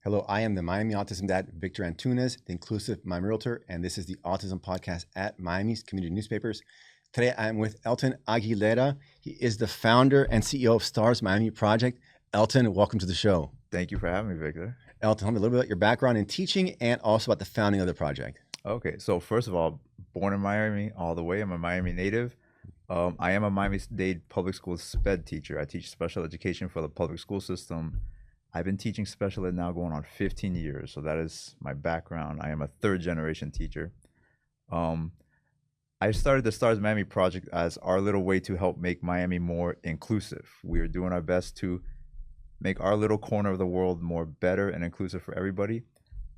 Hello, I am the Miami Autism Dad, Victor Antunes, the Inclusive Miami Realtor, and this is the Autism Podcast at Miami's Community Newspapers. Today, I am with Elton Aguilera. He is the founder and CEO of STARS Miami Project. Elton, welcome to the show. Thank you for having me, Victor. Elton, tell me a little bit about your background in teaching and also about the founding of the project. Okay, so first of all, born in Miami all the way. I'm a Miami native. I am a Miami-Dade public school SPED teacher. I teach special education for the public school system. I've been teaching special ed now going on 15 years, so that is my background. I am a third-generation teacher. I started the STARS Miami Project as our little way to help make Miami more inclusive. We are doing our best to make our little corner of the world more better and inclusive for everybody.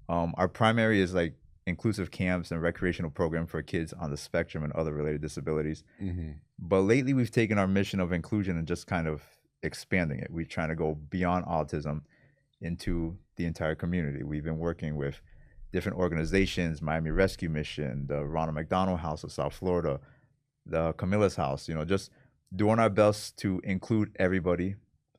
Our primary is like inclusive camps and recreational program for kids on the spectrum and other related disabilities. Mm-hmm. But lately we've taken our mission of inclusion and just kind of expanding it. We're trying to go beyond autism into the entire community. We've been working with different organizations, Miami Rescue Mission, the Ronald McDonald House of South Florida, the Camilla's House, just doing our best to include everybody,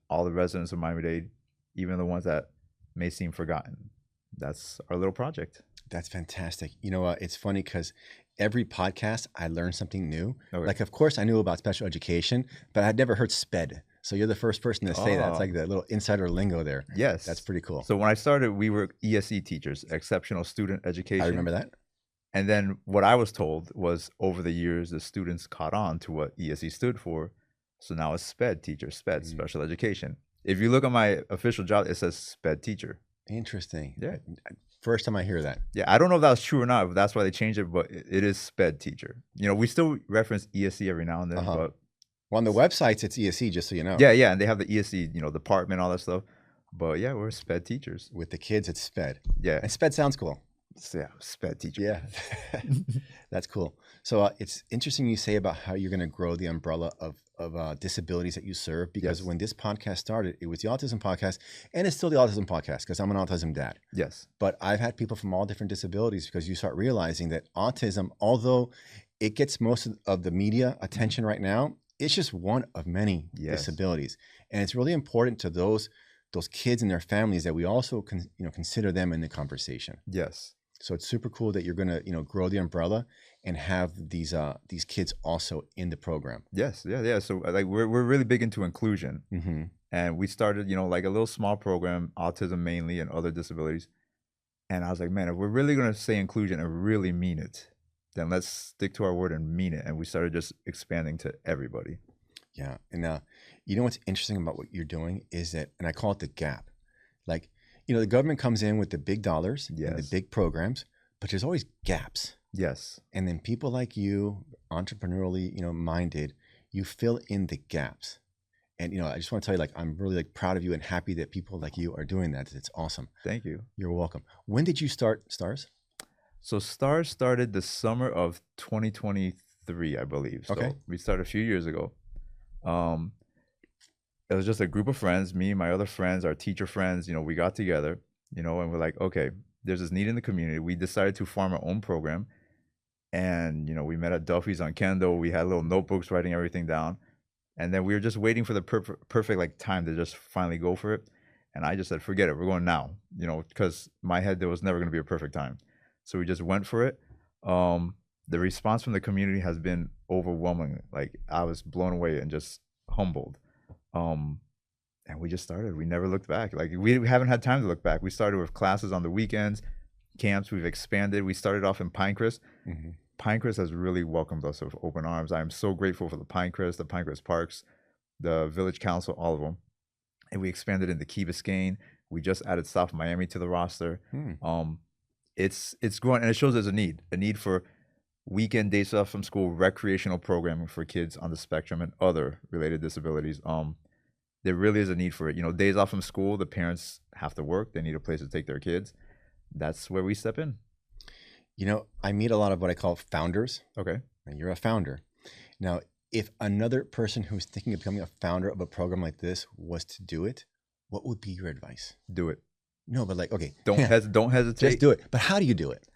all the residents of Miami-Dade, even the ones that may seem forgotten. That's our little project. That's fantastic. It's funny because every podcast I learn something new. Okay. Like, of course, I knew about special education, but I'd never heard SPED. So you're the first person to say that. It's like the little insider lingo there. Yes. That's pretty cool. So when I started, we were ESE teachers, exceptional student education. I remember that. And then what I was told was over the years, the students caught on to what ESE stood for. So now it's SPED teacher, SPED, special education. If you look at my official job, it says SPED teacher. Interesting. Yeah. First time I hear that. Yeah, I don't know if that's true or not, but that's why they changed it, but it is SPED teacher. We still reference ESE every now and then, but... Well, on the websites, it's ESE, just so you know. Yeah, and they have the ESE, department, all that stuff. But yeah, we're SPED teachers. With the kids, it's SPED. Yeah. And SPED sounds cool. Yeah, SPED teacher. Yeah, that's cool. So it's interesting you say about how you're going to grow the umbrella of disabilities that you serve, because when this podcast started, it was the Autism Podcast, and it's still the Autism Podcast because I'm an autism dad. Yes. But I've had people from all different disabilities, because you start realizing that autism, although it gets most of the media attention right now, it's just one of many disabilities. And it's really important to those kids and their families that we also consider them in the conversation. Yes. So it's super cool that you're going to, grow the umbrella and have these kids also in the program. Yes. Yeah. So like we're really big into inclusion. Mm-hmm. And we started, like a little small program, autism mainly and other disabilities. And I was like, man, if we're really going to say inclusion and really mean it, then let's stick to our word and mean it. And we started just expanding to everybody. Yeah. And what's interesting about what you're doing is that, and I call it the gap. Like, the government comes in with the big dollars and the big programs, but there's always gaps. Yes. And then people like you, entrepreneurially, minded, you fill in the gaps. And, I just want to tell you, I'm really proud of you and happy that people like you are doing that. It's awesome. Thank you. You're welcome. When did you start STARS? So STARS started the summer of 2023, I believe. So we started a few years ago. It was just a group of friends, me and my other friends, our teacher friends, we got together, and we're like, okay, there's this need in the community. We decided to form our own program. And, we met at Duffy's on Kendall. We had little notebooks writing everything down. And then we were just waiting for the perfect time to just finally go for it. And I just said, forget it. We're going now, because in my head, there was never going to be a perfect time. So we just went for it. The response from the community has been overwhelming. Like, I was blown away and just humbled. And we just started. We never looked back. Like, we haven't had time to look back. We started with classes on the weekends, camps. We've expanded. We started off in Pinecrest. Mm-hmm. Pinecrest has really welcomed us with open arms. I am so grateful for the Pinecrest Parks, the Village Council, all of them. And we expanded into Key Biscayne. We just added South Miami to the roster. It's growing, and it shows there's a need for weekend days off from school, recreational programming for kids on the spectrum and other related disabilities. There really is a need for it. Days off from school, the parents have to work. They need a place to take their kids. That's where we step in. I meet a lot of what I call founders. Okay. And you're a founder. Now, if another person who's thinking of becoming a founder of a program like this was to do it, what would be your advice? Do it. No, but okay. Don't hesitate. Just do it. But how do you do it?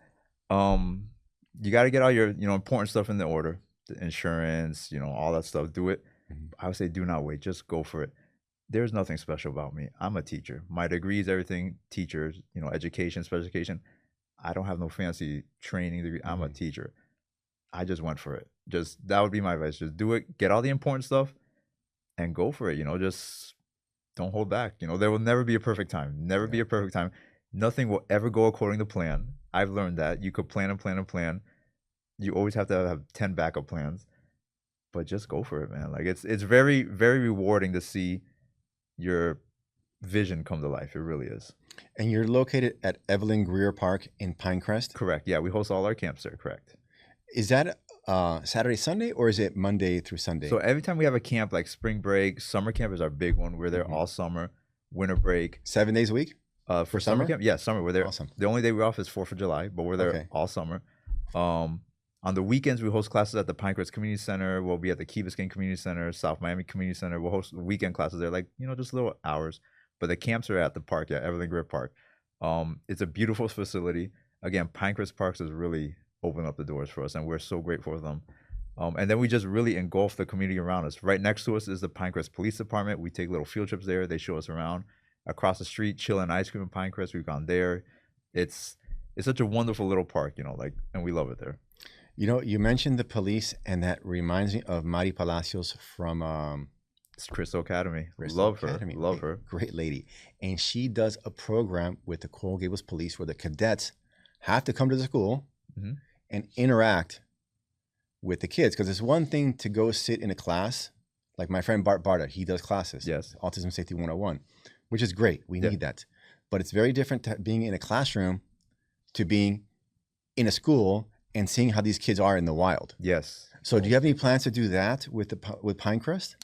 You got to get all your, important stuff in the order, the insurance, all that stuff. Do it. Mm-hmm. I would say do not wait. Just go for it. there's nothing special about me. I'm a teacher. My degree is everything. Teachers, education, special education. I don't have no fancy training degree. I'm a teacher. I just went for it. Just that would be my advice. Just do it. Get all the important stuff, and go for it. Just don't hold back. There will never be a perfect time. Never be a perfect time. Nothing will ever go according to plan. I've learned that. You could plan and plan and plan. You always have to have 10 backup plans. But just go for it, man. Like it's very, very rewarding to see your vision come to life. It really is. And you're located at Evelyn Greer Park in Pinecrest? Correct. Yeah, we host all our camps there. Correct. Is that Saturday, Sunday, or is it Monday through Sunday? So every time we have a camp, like spring break, summer camp is our big one. We're there all summer. Winter break. 7 days a week? For summer camp? Yeah, summer. We're there. Awesome. The only day we're off is 4th of July, but we're there all summer. On the weekends, we host classes at the Pinecrest Community Center. We'll be at the Key Biscayne Community Center, South Miami Community Center. We'll host weekend classes there, like, just little hours. But the camps are at the park, Evelyn Greer Park. It's a beautiful facility. Again, Pinecrest Parks has really opened up the doors for us, and we're so grateful for them. And then we just really engulf the community around us. Right next to us is the Pinecrest Police Department. We take little field trips there. They show us around. Across the street, Chill and Ice Cream in Pinecrest. We've gone there. It's such a wonderful little park, and we love it there. You mentioned the police, and that reminds me of Mari Palacios from Crystal Academy. Love her. Great lady. And she does a program with the Coral Gables Police where the cadets have to come to the school and interact with the kids. Because it's one thing to go sit in a class, like my friend Bart Barta, he does classes. Yes. Autism Safety 101, which is great. We need that. But it's very different to being in a classroom to being in a school and seeing how these kids are in the wild. Yes. So do you have any plans to do that with Pinecrest?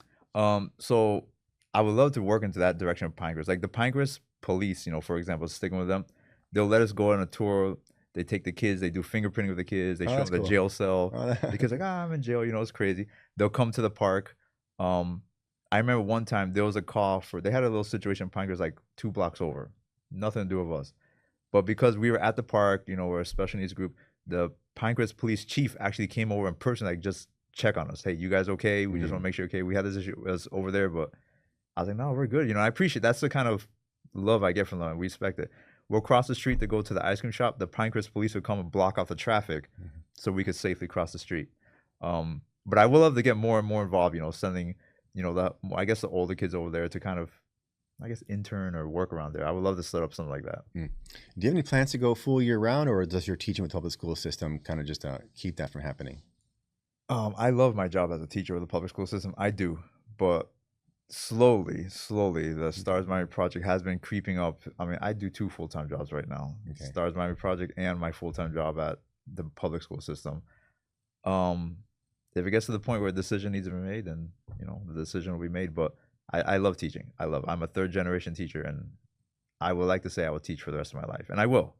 So I would love to work into that direction of Pinecrest. Like the Pinecrest police, for example, sticking with them, they'll let us go on a tour. They take the kids, they do fingerprinting with the kids, they show them the jail cell. Because I'm in jail, it's crazy. They'll come to the park. I remember one time there was a call they had a little situation in Pinecrest like 2 blocks over. Nothing to do with us. But because we were at the park, we're a special needs group, the Pinecrest police chief actually came over in person, like just check on us. Hey, you guys okay? We just want to make sure okay. We had this issue was over there, but I was like, no, we're good. I appreciate that's the kind of love I get from them. We respect it. We'll cross the street to go to the ice cream shop. The Pinecrest police would come and block off the traffic so we could safely cross the street. But I would love to get more and more involved, sending, I guess the older kids over there to kind of, intern or work around there. I would love to set up something like that. Do you have any plans to go full year round, or does your teaching with the public school system kind of just keep that from happening? I love my job as a teacher with the public school system. I do, but slowly, the Stars Miami project has been creeping up. I mean, I do 2 full-time jobs right now. Okay. Stars Miami project and my full-time job at the public school system. If it gets to the point where a decision needs to be made, then, the decision will be made. But I love teaching. I'm a 3rd-generation teacher, and I would like to say I will teach for the rest of my life. And I will.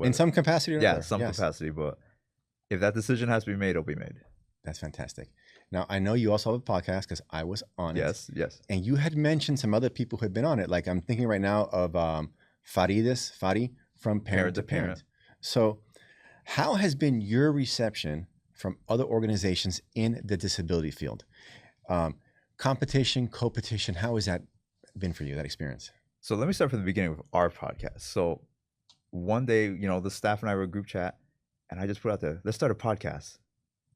In some capacity or another? Yeah, capacity. But if that decision has to be made, it'll be made. That's fantastic. Now, I know you also have a podcast because I was on it. Yes. And you had mentioned some other people who had been on it. Like I'm thinking right now of Fari from Parent to Parent. So how has been your reception from other organizations in the disability field? Competition, co-petition, how has that been for you, that experience? So let me start from the beginning with our podcast. So one day, the staff and I were in a group chat, and I just put out there, let's start a podcast.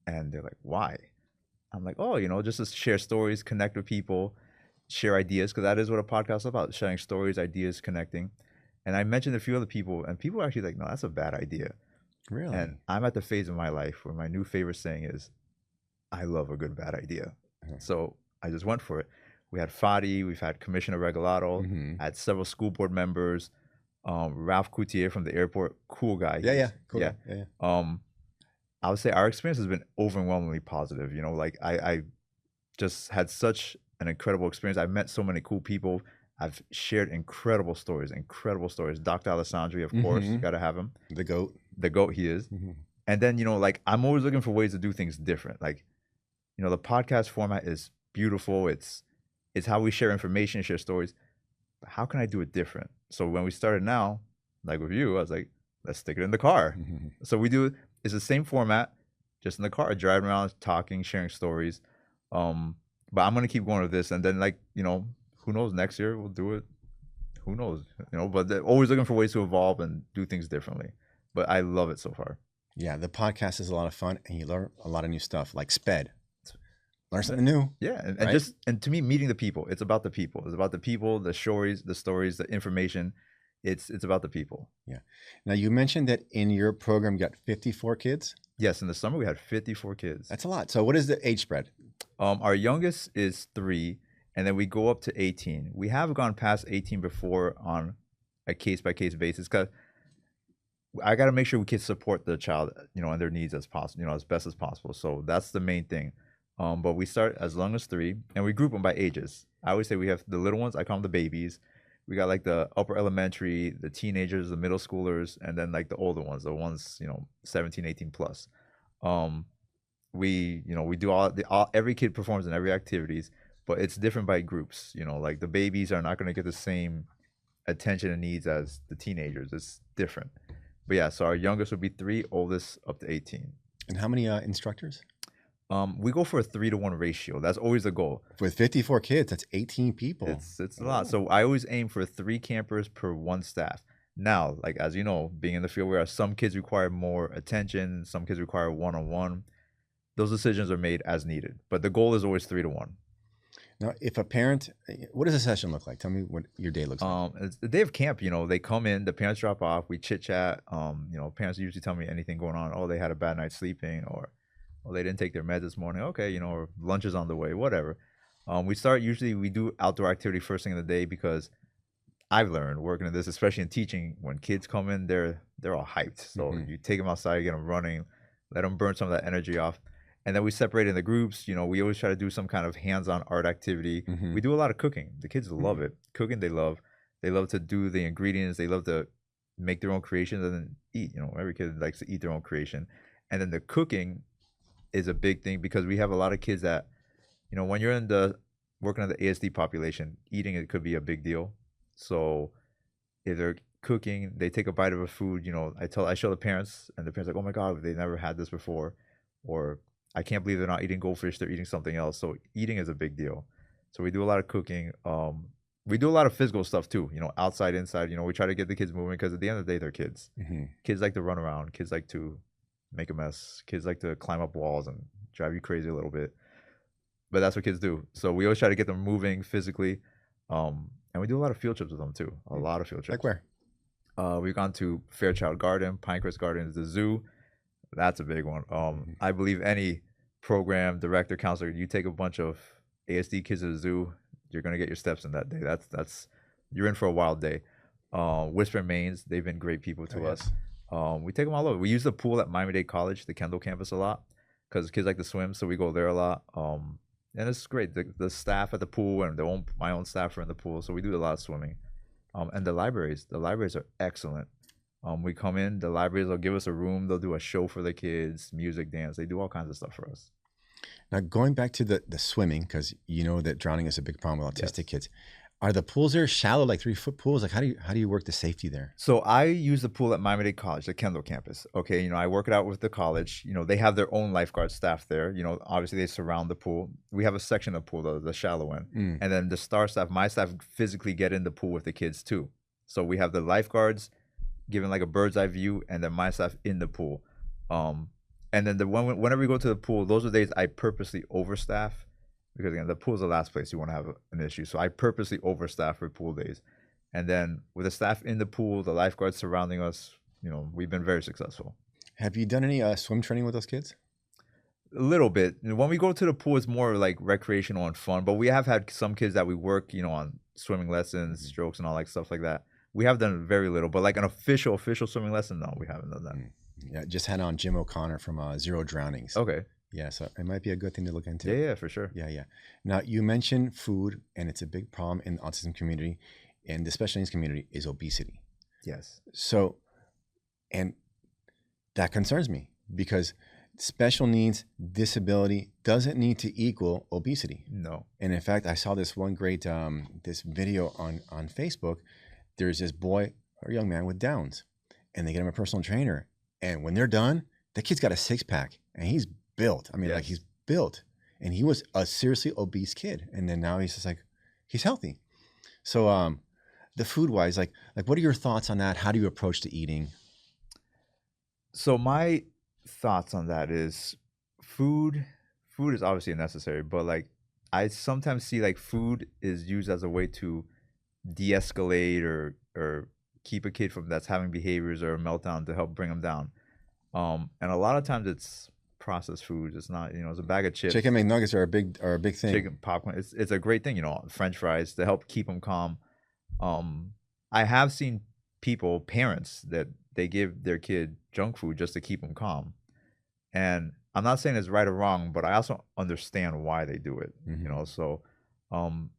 And they're like, why? I'm like, just to share stories, connect with people, share ideas, because that is what a podcast is about, sharing stories, ideas, connecting. And I mentioned a few other people, and people are actually like, no, that's a bad idea. Really? And I'm at the phase of my life where my new favorite saying is, I love a good bad idea. So I just went for it. We had Fadi, we've had Commissioner Regalado, I had several school board members, Ralph Coutier from the airport, cool guy. Cool guy. I would say our experience has been overwhelmingly positive. I just had such an incredible experience. I've met so many cool people. I've shared incredible stories. Dr. Alessandri, of course, got to have him. The GOAT. The GOAT he is. And then, I'm always looking for ways to do things different. The podcast format is beautiful. It's how we share information, share stories. But how can I do it different? So when we started now, like with you, I was like, let's stick it in the car. So we do it's the same format, just in the car, driving around, talking, sharing stories. But I'm gonna keep going with this, and then who knows? Next year we'll do it. Who knows? But they're always looking for ways to evolve and do things differently. But I love it so far. Yeah, the podcast is a lot of fun, and you learn a lot of new stuff, like SPED. Learn something new. Yeah, and to me, meeting the people. It's about the people. It's about the people, the stories, the information. It's about the people. Yeah. Now you mentioned that in your program you got 54 kids. Yes, in the summer we had 54 kids. That's a lot. So what is the age spread? Our youngest is 3, and then we go up to 18. We have gone past 18 before on a case by case basis because I got to make sure we can support the child, and their needs as possible, as best as possible. So that's the main thing. But we start as young as 3, and we group them by ages. I always say we have the little ones. I call them the babies. We got like the upper elementary, the teenagers, the middle schoolers, and then like the older ones, the ones 17, 18 plus. We do every kid performs in every activities, but it's different by groups. Like the babies are not going to get the same attention and needs as the teenagers. It's different. But yeah, so our youngest would be 3, oldest up to 18. And how many instructors? We go for a 3-to-1 ratio. That's always the goal. With 54 kids, that's 18 people. It's a lot. So I always aim for 3 campers per 1 staff. Now, like as you know, being in the field where some kids require more attention, some kids require one-on-one. Those decisions are made as needed. But the goal is always 3-to-1. Now, if a parent, what does a session look like? Tell me what your day looks like. It's the day of camp. They come in, the parents drop off, we chit chat. Parents usually tell me anything going on. Oh, they had a bad night sleeping, or they didn't take their meds this morning. Okay, or lunch is on the way, whatever. We do outdoor activity first thing in the day because I've learned working in this, especially in teaching, when kids come in, they're all hyped. So you take them outside, get them running, let them burn some of that energy off. And then we separate in the groups. We always try to do some kind of hands-on art activity. We do a lot of cooking. The kids love it. Cooking, they love. They love to do the ingredients. They love to make their own creations and then eat. Every kid likes to eat their own creation. And then the cooking is a big thing because we have a lot of kids that, when you're working on the ASD population, eating it could be a big deal. So if they're cooking, they take a bite of a food, I show the parents, and the parents are like, oh my God, they never had this before. Or I can't believe they're not eating goldfish, they're eating something else. So eating is a big deal. So we do a lot of cooking. We do a lot of physical stuff too, outside, inside. We try to get the kids moving because at the end of the day, they're kids. Kids like to run around. Kids like to make a mess. Kids like to climb up walls and drive you crazy a little bit. But that's what kids do. So we always try to get them moving physically. And we do a lot of field trips with them too. A lot of field trips. Like where? We've gone to Fairchild Garden, Pinecrest Gardens, the zoo. That's a big one. I believe any program, director, counselor, you take a bunch of ASD kids to the zoo, you're gonna get your steps in that day. That's you're in for a wild day. Whispering Mains, they've been great people to us. We take them all over. We use the pool at Miami-Dade College, the Kendall campus, a lot because kids like to swim, so we go there a lot. And it's great. The staff at the pool and my own staff are in the pool, so we do a lot of swimming. And the libraries are excellent. We come in, the libraries will give us a room. They'll do a show for the kids, music, dance. They do all kinds of stuff for us. Now, going back to the swimming, because you know that drowning is a big problem with autistic kids. Are the pools there shallow, like 3-foot pools? Like how do you work the safety there? So I use the pool at Miami-Dade College, the Kendall campus. Okay, I work it out with the college. They have their own lifeguard staff there. Obviously they surround the pool. We have a section of the pool, the shallow end. And then the star staff, my staff physically get in the pool with the kids too. So we have the lifeguards giving like a bird's eye view, and then my staff in the pool. And then whenever we go to the pool, those are days I purposely overstaff. Because again, the pool is the last place you want to have an issue. So I purposely overstaff for pool days. And then with the staff in the pool, the lifeguards surrounding us, we've been very successful. Have you done any swim training with those kids? A little bit. When we go to the pool, it's more like recreational and fun. But we have had some kids that we work, on swimming lessons, strokes and all that stuff like that. We have done very little. But like an official swimming lesson, no, we haven't done that. Yeah, just had on Jim O'Connor from Zero Drownings. Okay. Yeah, so it might be a good thing to look into. Yeah, for sure. Yeah. Now, you mentioned food, and it's a big problem in the autism community, and the special needs community is obesity. Yes. So, and that concerns me because special needs, disability doesn't need to equal obesity. No. And in fact, I saw this one great this video on Facebook. There's this boy or young man with Downs, and they get him a personal trainer. And when they're done, the kid's got a 6-pack, and he's built. I mean, like he's built, and he was a seriously obese kid, and then now he's just like, he's healthy. So the food wise, like what are your thoughts on that? How do you approach the eating? So my thoughts on that is food food is obviously necessary, but like I sometimes see like food is used as a way to de-escalate or keep a kid from that's having behaviors or a meltdown to help bring them down. And a lot of times it's processed foods. It's not, it's a bag of Chicken chips, McNuggets are a big thing. chicken, popcorn. It's a great thing, French fries to help keep them calm. Um, I have seen people, parents, that they give their kid junk food just to keep them calm. And I'm not saying it's right or wrong, but I also understand why they do it. So, um,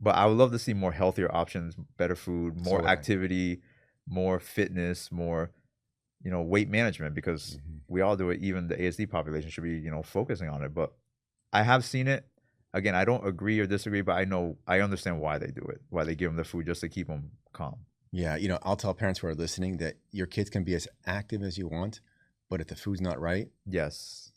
but I would love to see more healthier options, better food, So more would I. activity, more fitness, more weight management, because we all do it. Even the ASD population should be focusing on it. But I have seen it. Again, I don't agree or disagree, but I understand why they do it, why they give them the food just to keep them calm. Yeah, I'll tell parents who are listening that your kids can be as active as you want, but if the food's not right, Yes.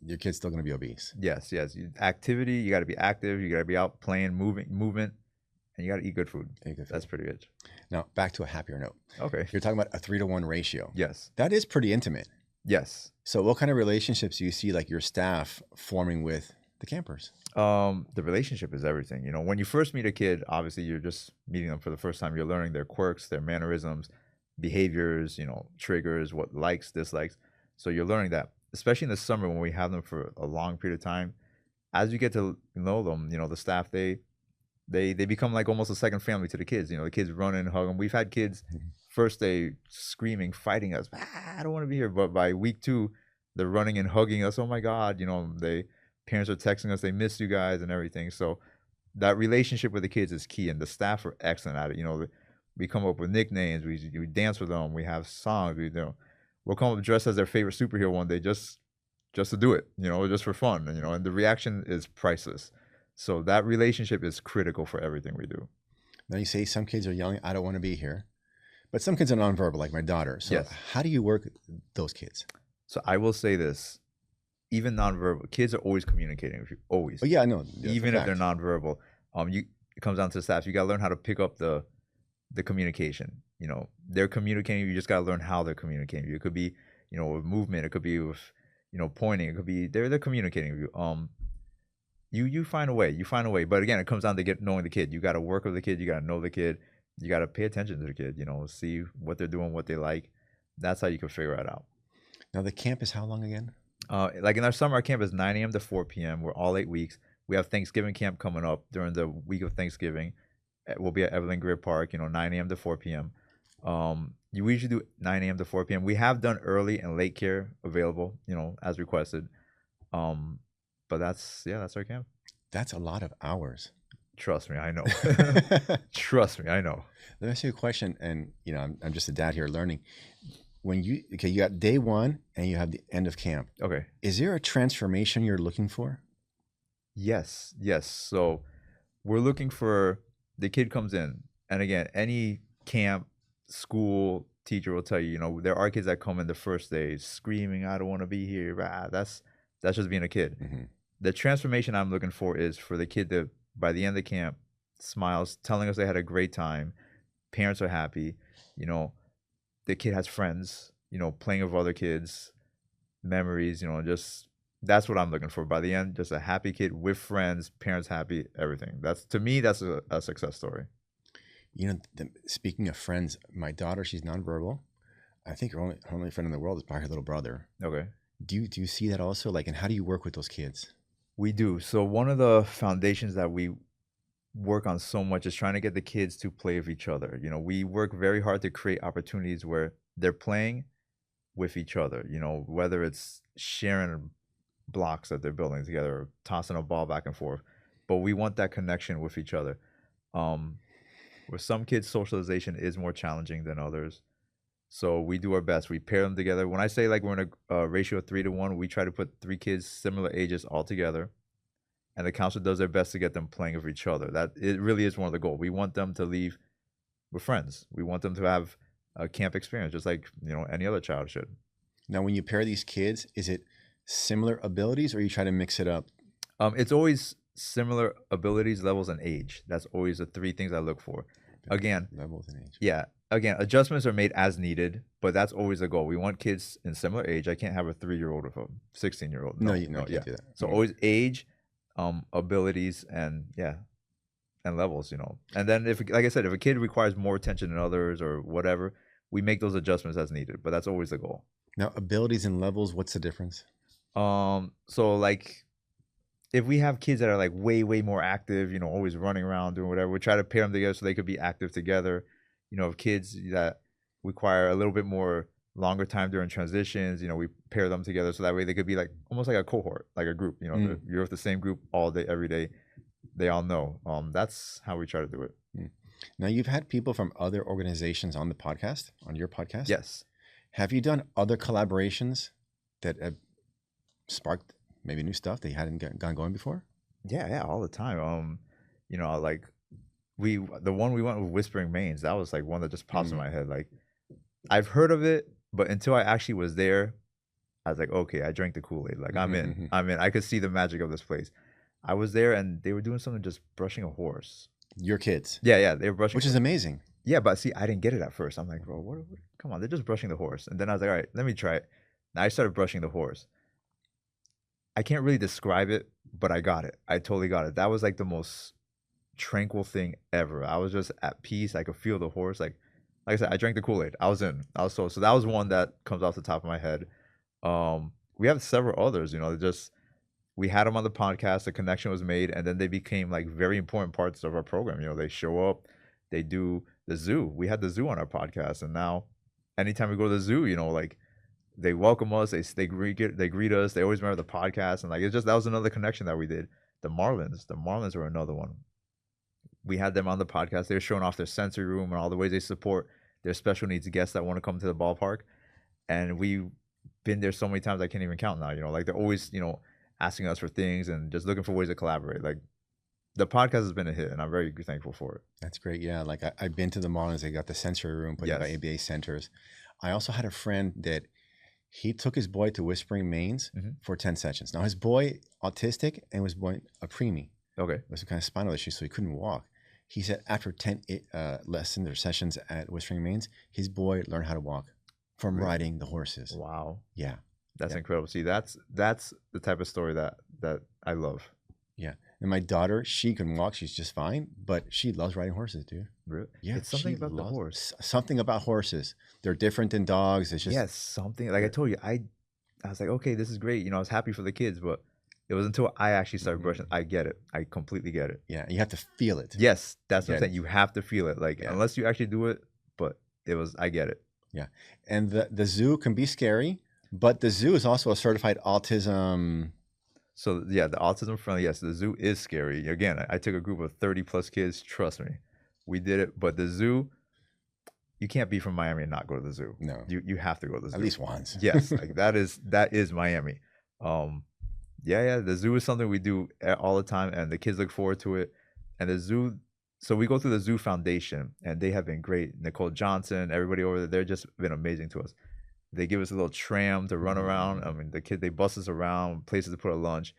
your kid's still going to be obese. Yes. Activity, you got to be active. You got to be out playing, movement, and you got to eat good food. That's pretty good. Now, back to a happier note. Okay. You're talking about a 3-to-1 ratio. Yes. That is pretty intimate. Yes. So what kind of relationships do you see like your staff forming with the campers? The relationship is everything. When you first meet a kid, obviously you're just meeting them for the first time. You're learning their quirks, their mannerisms, behaviors, triggers, what likes, dislikes. So you're learning that, especially in the summer when we have them for a long period of time. As you get to know them, the staff, they become like almost a second family to the kids. The kids run and hug them. We've had kids first day screaming, fighting us. I don't want to be here. But by week 2, they're running and hugging us. Oh my God. Parents are texting us, they miss you guys and everything. So that relationship with the kids is key, and the staff are excellent at it. We come up with nicknames, we dance with them, we have songs, we'll come up dressed as their favorite superhero one day just to do it, just for fun, and the reaction is priceless. So that relationship is critical for everything we do. Now you say some kids are yelling, I don't want to be here, but some kids are nonverbal, like my daughter. So Yes. How do you work those kids? So I will say this. Even nonverbal kids are always communicating with you. Always. Oh yeah, I know. Even if they're nonverbal, it comes down to the staff. You gotta learn how to pick up the communication. They're communicating. You just gotta learn how they're communicating. It could be, with movement. It could be with, pointing. It could be they're communicating with you. You find a way. You find a way. But again, it comes down to knowing the kid. You gotta work with the kid. You gotta know the kid. You gotta pay attention to the kid. See what they're doing, what they like. That's how you can figure it out. Now the camp is how long again? Like in our summer, our camp is 9 a.m. to 4 p.m. We're all 8 weeks. We have Thanksgiving camp coming up during the week of Thanksgiving. We'll be at Evelyn Greer Park, 9 a.m. to 4 p.m. You usually do 9 a.m. to 4 p.m. We have done early and late care available, as requested. But that's our camp. That's a lot of hours. Trust me, I know. Trust me, I know. Let me ask you a question, and I'm just a dad here learning. When you got day 1 and you have the end of camp. Okay. Is there a transformation you're looking for? Yes. So we're looking for the kid comes in, and again, any camp, school, teacher will tell you, there are kids that come in the first day screaming, I don't want to be here. That's just being a kid. The transformation I'm looking for is for the kid to, by the end of camp, smiles, telling us they had a great time. Parents are happy, the kid has friends, playing with other kids, memories, just that's what I'm looking for. By the end, just a happy kid with friends, parents happy, everything. To me, that's a success story. Speaking of friends, my daughter, she's nonverbal. I think her only friend in the world is probably her little brother. Okay. Do you see that also? And how do you work with those kids? We do. So one of the foundations that we work on so much is trying to get the kids to play with each other. We work very hard to create opportunities where they're playing with each other, whether it's sharing blocks that they're building together or tossing a ball back and forth. But we want that connection with each other. With some kids, socialization is more challenging than others. So we do our best. We pair them together. When I say we're in a ratio of 3-to-1, we try to put 3 kids similar ages all together. And the counselor does their best to get them playing with each other. That it really is one of the goals. We want them to leave with friends. We want them to have a camp experience, just like any other child should. Now, when you pair these kids, is it similar abilities, or you try to mix it up? It's always similar abilities, levels, and age. That's always the three things I look for. Again, levels and age. Yeah. Again, adjustments are made as needed, but that's always the goal. We want kids in similar age. I can't have a 3-year-old with a 16-year-old. No, you can't do that. So always age, abilities, and and levels, And then if, like I said, if a kid requires more attention than others or whatever, we make those adjustments as needed, but that's always the goal. Now, abilities and levels, what's the difference? So like if we have kids that are like way, way more active, always running around, doing whatever, we try to pair them together so they could be active together. If kids that require a little bit more longer time during transitions, we pair them together so that way they could be like almost like a cohort, like a group. You're with the same group all day, every day. They all know. That's how we try to do it. Now, you've had people from other organizations on your podcast. Yes. Have you done other collaborations that have sparked maybe new stuff that you hadn't gone going before? Yeah, all the time. Like the one we went with Whispering Mains, that was like one that just pops in my head. Like I've heard of it, but until I actually was there, I was like, okay, I drank the Kool-Aid. Like I'm in. I could see the magic of this place. I was there and they were doing something, just brushing a horse. Your kids? Yeah, they were brushing. Which is amazing. Yeah, but see, I didn't get it at first. I'm like, bro, what? Come on, they're just brushing the horse. And then I was like, all right, let me try it. And I started brushing the horse. I can't really describe it, but I got it. I totally got it. That was like the most tranquil thing ever. I was just at peace. I could feel the horse. Like I said, I drank the Kool-Aid. I was in. I was so that was one that comes off the top of my head. We have several others. We had them on the podcast. The connection was made, and then they became like very important parts of our program. They show up. They do the zoo. We had the zoo on our podcast, and now anytime we go to the zoo, like they welcome us. They greet us. They always remember the podcast, and like that was another connection that we did. The Marlins were another one. We had them on the podcast. They were showing off their sensory room and all the ways they support their special needs guests that want to come to the ballpark. And we've been there so many times I can't even count now. Like they're always asking us for things and just looking for ways to collaborate. Like the podcast has been a hit, and I'm very thankful for it. That's great. Yeah, like I've been to the Marlins. They got the sensory room put by ABA centers. I also had a friend that he took his boy to Whispering Mains for 10 sessions. Now his boy autistic and was born a preemie. Okay, with some kind of spinal issue, so he couldn't walk. He said after 10 lessons or sessions at Whispering Mains, his boy learned how to walk from riding the horses. Wow. Yeah. That's incredible. See, that's the type of story that I love. Yeah. And my daughter, she can walk. She's just fine, but she loves riding horses, dude. Really? Yeah. It's something about the horse. Something about horses. They're different than dogs. It's just something. Like I told you, I was like, okay, this is great. I was happy for the kids, but it was until I actually started brushing. I get it. I completely get it. Yeah. You have to feel it. Yes. That's what I'm saying. You have to feel it. Like unless you actually do it, but I get it. Yeah. And the zoo can be scary, but the zoo is also a certified autism. So yeah, the autism friendly. Yes, the zoo is scary. Again, I took a group of 30 plus kids. Trust me, we did it. But the zoo, you can't be from Miami and not go to the zoo. No, you have to go to the zoo at least once. Yes, like that is Miami. Yeah. The zoo is something we do all the time, and the kids look forward to it. And the zoo. So we go through the Zoo Foundation, and they have been great. Nicole Johnson, everybody over there, they're just been amazing to us. They give us a little tram to run around. I mean, they bus us around, places to put a lunch.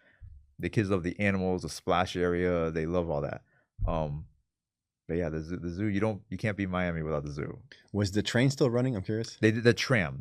The kids love the animals, the splash area. They love all that. But yeah, the zoo. You can't be Miami without the zoo. Was the train still running? I'm curious. They did the tram.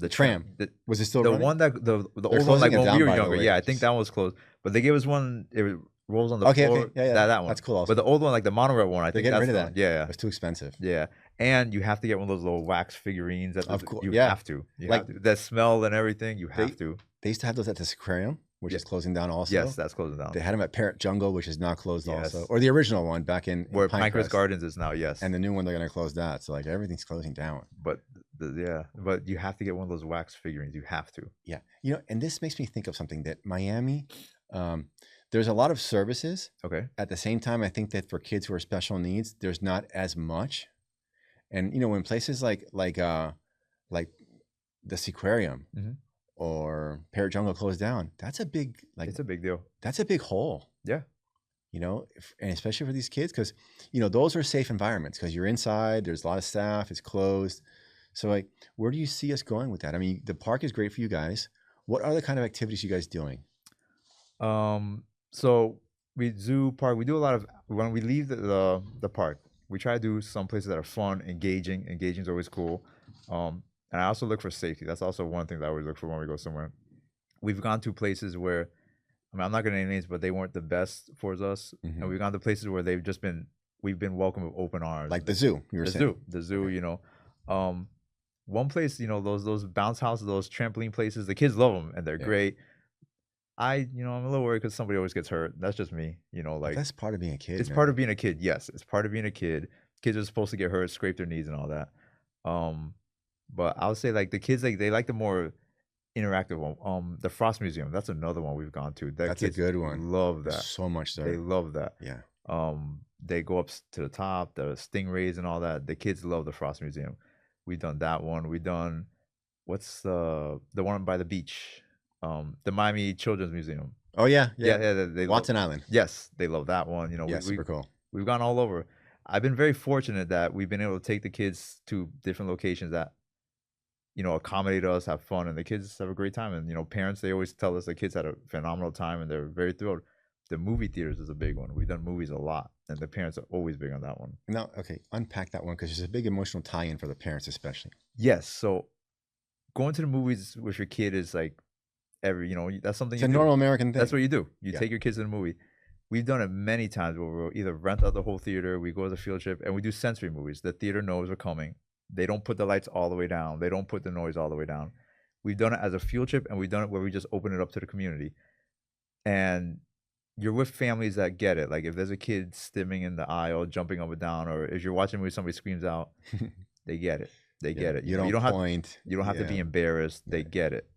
Was it still the running? one that the old one, like when we were younger? Yeah, I think that one was closed. But they gave us one. It rolls on the floor. Okay. Yeah. That one. That's cool. Also. But the old one, like the monorail one, I think they're getting that's rid of that. Yeah. It's too expensive. Yeah. And you have to get one of those little wax figurines. Of course. You have to. That smell and everything. You have to. They used to have those at this aquarium, which is closing down also. Yes, that's closing down. They had them at Parrot Jungle, which is now closed also. Or the original one back in where Pinecrest Gardens is now, yes. And the new one, they're going to close that. So like everything's closing down. But but you have to get one of those wax figurines. You have to. Yeah. And this makes me think of something that Miami, there's a lot of services. Okay. At the same time, I think that for kids who are special needs, there's not as much. And when places like the Seaquarium or Parrot Jungle closed down, that's a big it's a big deal. That's a big hole. Yeah. And especially for these kids, because those are safe environments because you're inside. There's a lot of staff. It's closed. So like, where do you see us going with that? I mean, the park is great for you guys. What are the kind of activities you guys doing? So we zoo park. We do a lot of when we leave the park. We try to do some places that are fun, engaging. Engaging is always cool. And I also look for safety. That's also one thing that I always look for when we go somewhere. We've gone to places where, I mean, I'm not going to name names, but they weren't the best for us. And we've gone to places where we've been welcomed with open arms. Like the zoo, you were saying. The zoo, you know. One place, you know, those bounce houses, those trampoline places, the kids love them and they're great. I'm a little worried because somebody always gets hurt. That's just me, you know. Like, that's part of being a kid. It's part of being a kid. Yes, it's part of being a kid. Kids are supposed to get hurt, scrape their knees, and all that. But I would say like the kids, like they like the more interactive one. The Frost Museum. That's another one we've gone to. That's a good one. Love that so much. So they love that. Yeah. They go up to the top, the stingrays and all that. The kids love the Frost Museum. We've done that one. We've done what's the one by the beach. The Miami Children's Museum. Oh yeah. They Watson Island. Yes, they love that one. You know, super cool. We've gone all over. I've been very fortunate that we've been able to take the kids to different locations that, you know, accommodate us, have fun, and the kids have a great time. And you know, parents, they always tell us the kids had a phenomenal time and they're very thrilled. The movie theaters is a big one. We've done movies a lot, and the parents are always big on that one. Now, okay, unpack that one because there's a big emotional tie-in for the parents, especially. Yes. So going to the movies with your kid is like that's something. It's a normal American thing. That's what you do. You take your kids to the movie. We've done it many times where we'll either rent out the whole theater, we go to the field trip, and we do sensory movies. The theater knows we're coming. They don't put the lights all the way down. They don't put the noise all the way down. We've done it as a field trip, and we've done it where we just open it up to the community. And you're with families that get it. Like if there's a kid stimming in the aisle, jumping up and down, or if you're watching a movie, somebody screams out, they get it. They get it. You don't point. You don't have to be embarrassed. They get it.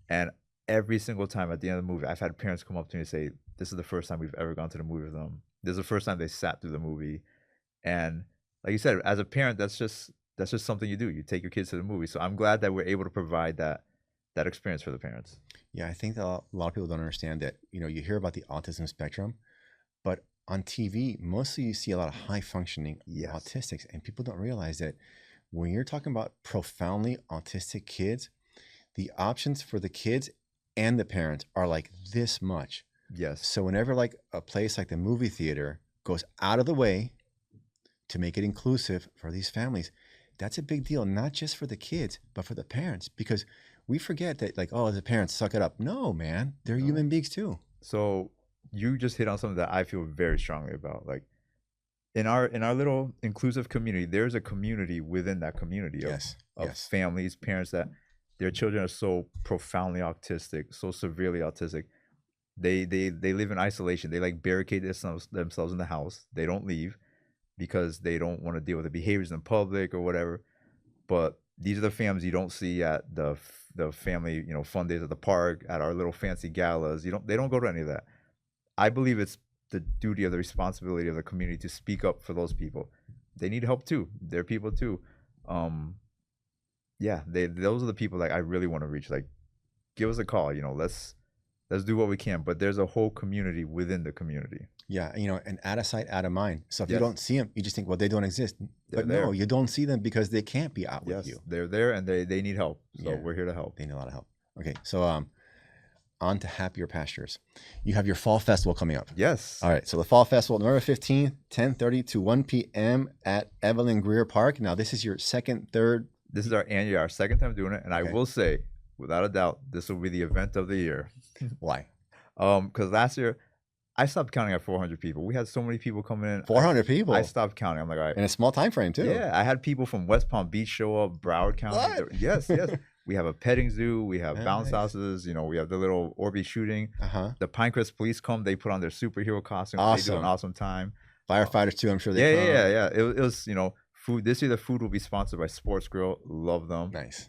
And every single time at the end of the movie, I've had parents come up to me and say, this is the first time we've ever gone to the movie with them. This is the first time they sat through the movie. And like you said, as a parent, that's just something you do. You take your kids to the movie. So I'm glad that we're able to provide that experience for the parents. Yeah, I think that a lot of people don't understand that, you know, you hear about the autism spectrum, but on TV, mostly you see a lot of high functioning autistics, and people don't realize that when you're talking about profoundly autistic kids, the options for the kids and the parents are like this much. Yes. So whenever like a place like the movie theater goes out of the way to make it inclusive for these families, that's a big deal, not just for the kids, but for the parents, because we forget that like, oh, the parents suck it up. No, man, they're human beings too. So you just hit on something that I feel very strongly about. Like in our little inclusive community, there's a community within that community of families, parents that their children are so profoundly autistic, so severely autistic. They live in isolation. They like barricade themselves in the house. They don't leave because they don't want to deal with the behaviors in public or whatever. But these are the families you don't see at the family, you know, fun days at the park, at our little fancy galas. They don't go to any of that. I believe it's the duty of the responsibility of the community to speak up for those people. They need help too. They're people too. Those are the people like I really want to reach. Like, give us a call. You know, let's do what we can. But there's a whole community within the community. Yeah, you know, and out of sight, out of mind. So if you don't see them, you just think, well, they don't exist. But no, you don't see them because they can't be out with you. They're there and they need help. So we're here to help. They need a lot of help. Okay, so on to happier pastures. You have your fall festival coming up. Yes. All right, so the fall festival, November 15th, 10:30 to 1 p.m. at Evelyn Greer Park. Now, this is your third. This is our second time doing it. And I will say, without a doubt, this will be the event of the year. Why? Because last year, I stopped counting at 400 people. We had so many people coming in. 400 people? I stopped counting. I'm like, all right. In a small time frame, too. Yeah, I had people from West Palm Beach show up, Broward County. What? Yes. We have a petting zoo. We have bounce houses. You know, we have the little Orby shooting. The Pinecrest police come. They put on their superhero costumes. Awesome. They do an awesome time. Firefighters, too, I'm sure they come. Yeah. It was, you know, food. This year, the food will be sponsored by Sports Grill. Love them. Nice.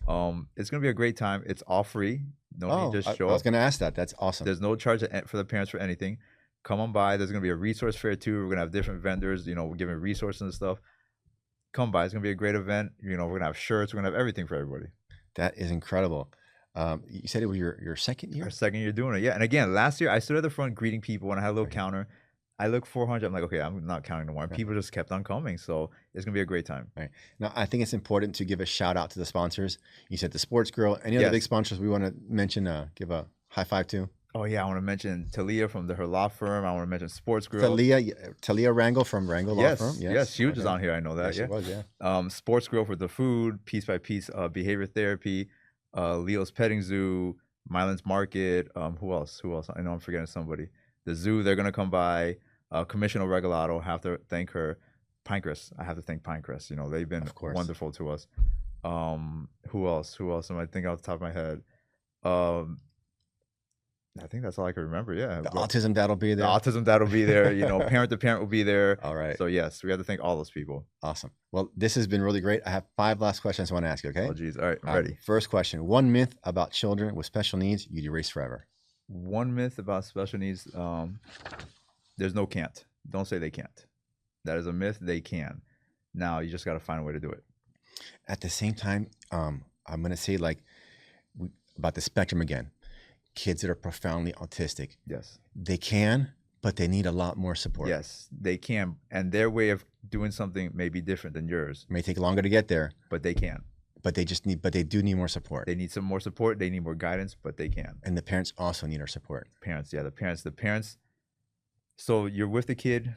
It's going to be a great time. It's all free. No need to show up. I was going to ask that. That's awesome. There's no charge for the parents for anything. Come on by. There's going to be a resource fair too. We're going to have different vendors, you know, we're giving resources and stuff. Come by. It's going to be a great event. You know, we're going to have shirts. We're going to have everything for everybody. That is incredible. You said it was your second year? Our second year doing it. Yeah. And again, last year I stood at the front greeting people and I had a little counter. I looked 400. I'm like, okay, I'm not counting no more. And people just kept on coming. So it's going to be a great time. Right. Now, I think it's important to give a shout out to the sponsors. You said the Sports Girl. Any other big sponsors we want to mention, give a high five to? Oh yeah, I want to mention Talia from her law firm. I want to mention Sports Grill. Talia Rangel from Rangel Law Firm. Yes, she was just on here. I know that. Yeah, she was. Yeah. Sports Grill for the food, Piece by Piece, behavior therapy, Leo's Petting Zoo, Mylan's Market. Who else? I know I'm forgetting somebody. The zoo, they're gonna come by. Commissioner Regalado, have to thank her. Pinecrest, I have to thank Pinecrest. You know, they've been wonderful to us. Who else? Am I thinking off the top of my head? I think that's all I can remember. Yeah. The autism that'll be there. The autism that'll be there. You know, parent to parent will be there. All right. So yes, we have to thank all those people. Awesome. Well, this has been really great. I have 5 last questions I want to ask you. Okay. Oh geez. All right. I'm ready. First question: one myth about children with special needs you'd erase forever. One myth about special needs: there's no can't. Don't say they can't. That is a myth. They can. Now you just got to find a way to do it. At the same time, I'm going to say about the spectrum again. Kids that are profoundly autistic. Yes. They can, but they need a lot more support. Yes, they can. And their way of doing something may be different than yours. It may take longer to get there. But they can. But they do need more support. They need some more support. They need more guidance, but they can. And the parents also need our support. The parents. So you're with the kid,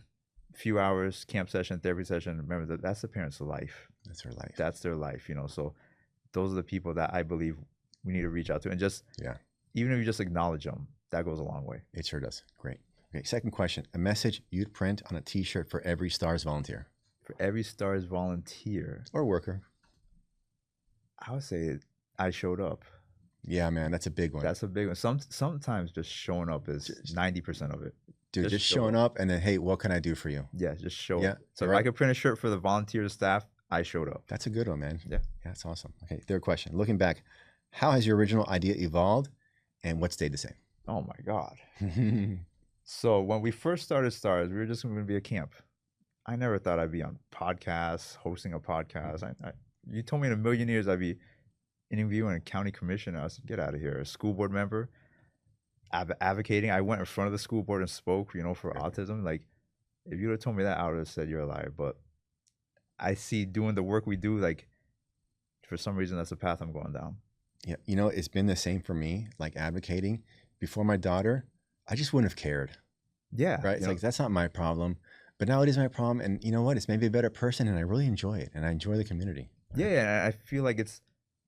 a few hours, camp session, therapy session. Remember, that's the parents' life. That's their life. That's their life, you know. So those are the people that I believe we need to reach out to. And just, even if you just acknowledge them, that goes a long way. It sure does. Great. Okay, second question. A message you'd print on a T-shirt for every STARS volunteer. For every STARS volunteer. Or worker. I would say I showed up. Yeah, man, that's a big one. That's a big one. Sometimes just showing up is 90% of it. Dude, just showing up and then, hey, what can I do for you? Yeah, just show up. So if I could print a shirt for the volunteer staff, I showed up. That's a good one, man. Yeah. That's awesome. Okay, third question. Looking back, how has your original idea evolved and what stayed the same? Oh my God. So when we first started STARS, we were just going to be a camp. I never thought I'd be on podcasts, hosting a podcast. You told me in a million years I'd be interviewing a county commissioner. I said, get out of here. A school board member, advocating. I went in front of the school board and spoke, you know, for autism. Like, if you would have told me that, I would have said you're a liar. But I see doing the work we do, like, for some reason, that's the path I'm going down. Yeah, you know, it's been the same for me, like advocating. Before my daughter, I just wouldn't have cared. Yeah. Right? It's like, that's not my problem. But now it is my problem. And you know what? It's made me a better person and I really enjoy it. And I enjoy the community. Yeah, yeah. I feel like it's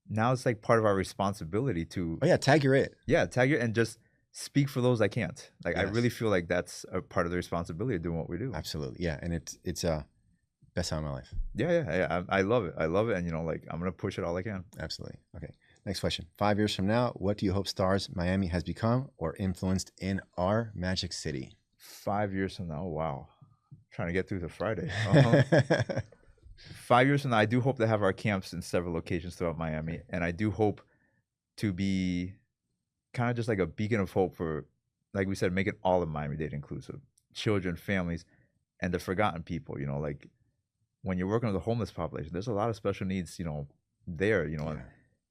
like part of our responsibility to... Oh yeah, tag your it. Yeah, tag your and just speak for those I can't. Like, I really feel like that's a part of the responsibility of doing what we do. Absolutely. Yeah. And it's best time of my life. Yeah. I love it. And, you know, like, I'm going to push it all I can. Absolutely. Okay. Next question. 5 years from now, what do you hope STARS Miami has become or influenced in our Magic City? 5 years from now, oh, wow. I'm trying to get through to Friday. 5 years from now, I do hope to have our camps in several locations throughout Miami. And I do hope to be kind of just like a beacon of hope for, like we said, making all of Miami-Dade inclusive. Children, families, and the forgotten people, you know, like when you're working with the homeless population, there's a lot of special needs, you know, there, you know,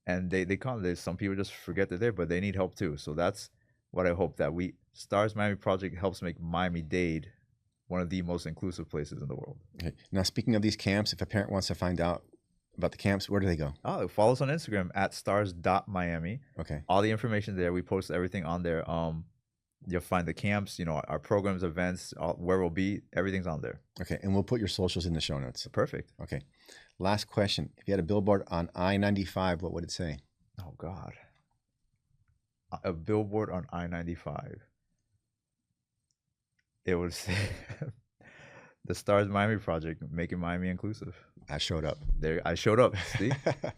and they come, there's some people just forget they're there, but they need help too. So that's what I hope, that STARS Miami Project helps make Miami-Dade one of the most inclusive places in the world. Okay. Now, speaking of these camps, if a parent wants to find out about the camps, where do they go? Oh, follow us on Instagram at stars.miami. Okay. All the information there. We post everything on there. You'll find the camps, you know, our programs, events, where we'll be. Everything's on there. Okay. And we'll put your socials in the show notes. Perfect. Okay. Last question. If you had a billboard on I-95, what would it say? Oh, God. A billboard on I-95. It would say the STARS Miami Project, making Miami inclusive. I showed up. I showed up. See?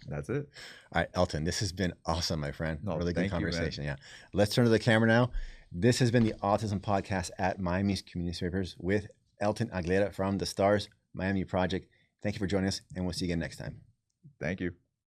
That's it. All right, Elton, this has been awesome, my friend. No, really good conversation. You, yeah. Let's turn to the camera now. This has been the Autism Podcast at Miami's Community Papers with Elton Aguilera from the STARS Miami Project. Thank you for joining us, and we'll see you again next time. Thank you.